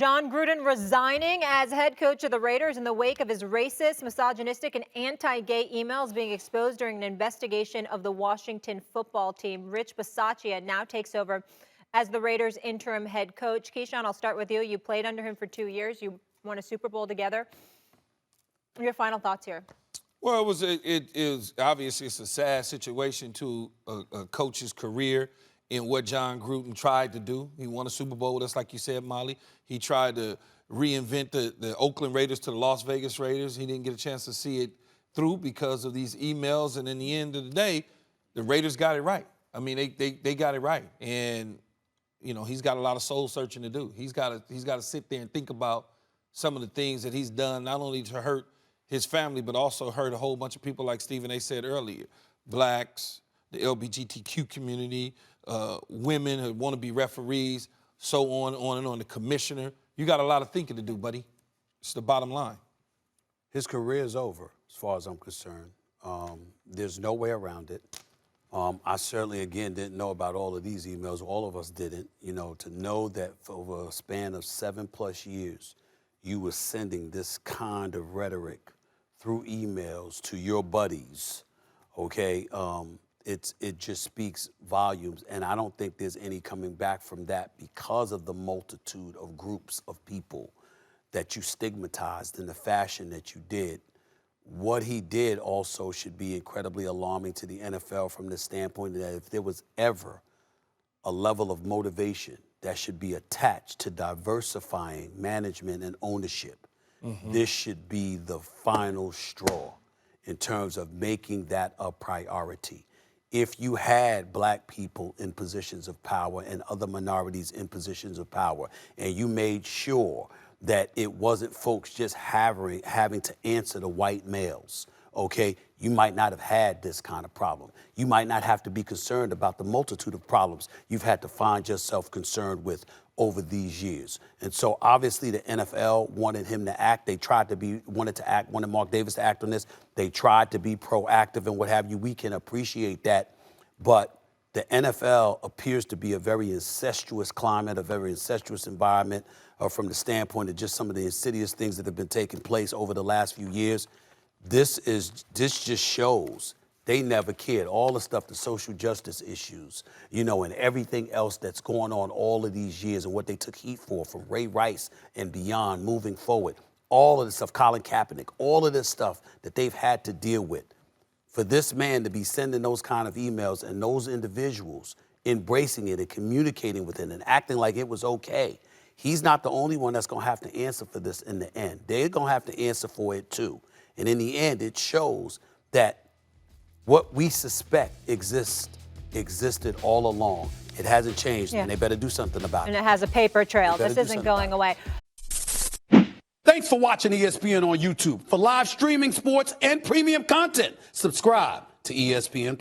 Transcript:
Jon Gruden resigning as head coach of the Raiders in the wake of his racist, misogynistic, and anti-gay emails being exposed during an investigation of the Washington football team. Rich Bisaccia now takes over as the Raiders' interim head coach. Keyshawn, I'll start with you. You played under him for 2 years. You won a Super Bowl together. Your final thoughts here? Well, it is obviously it's a sad situation to a coach's career in what Jon Gruden tried to do. He won a Super Bowl, just like you said, Molly. He tried to reinvent the Oakland Raiders to the Las Vegas Raiders. He didn't get a chance to see it through because of these emails. And in the end of the day, the Raiders got it right. I mean, they got it right. And, you know, he's got a lot of soul searching to do. He's got to sit there and think about some of the things that he's done, not only to hurt his family, but also hurt a whole bunch of people, like Stephen A. said earlier, blacks, the LGBTQ community, women who want to be referees, so on and on. The commissioner, you got a lot of thinking to do, buddy. It's the bottom line. His career is over, as far as I'm concerned. There's no way around it. I certainly, again, didn't know about all of these emails. All of us didn't. You know, to know that for over a span of 7+ years, you were sending this kind of rhetoric through emails to your buddies, okay? It just speaks volumes, and I don't think there's any coming back from that because of the multitude of groups of people that you stigmatized in the fashion that you did. What he did also should be incredibly alarming to the NFL from the standpoint that if there was ever a level of motivation that should be attached to diversifying management and ownership, this should be the final straw in terms of making that a priority. If you had black people in positions of power and other minorities in positions of power, and you made sure that it wasn't folks just having to answer to white males, okay, you might not have had this kind of problem. You might not have to be concerned about the multitude of problems you've had to find yourself concerned with over these years. And so obviously the NFL wanted him to act. They wanted Mark Davis to act on this. They tried to be proactive and what have you. We can appreciate that. But the NFL appears to be a very incestuous climate, a very incestuous environment from the standpoint of just some of the insidious things that have been taking place over the last few years. This just shows they never cared. All the stuff, the social justice issues, you know, and everything else that's going on all of these years and what they took heat for from Ray Rice and beyond moving forward. All of this stuff, Colin Kaepernick, all of this stuff that they've had to deal with. For this man to be sending those kind of emails and those individuals embracing it and communicating with it and acting like it was okay, he's not the only one that's going to have to answer for this in the end. They're going to have to answer for it too. And in the end, it shows that what we suspect existed all along. It hasn't changed, and they better do something about it. And it has a paper trail. This isn't going away. Thanks for watching ESPN on YouTube. For live streaming, sports, and premium content, subscribe to ESPN+.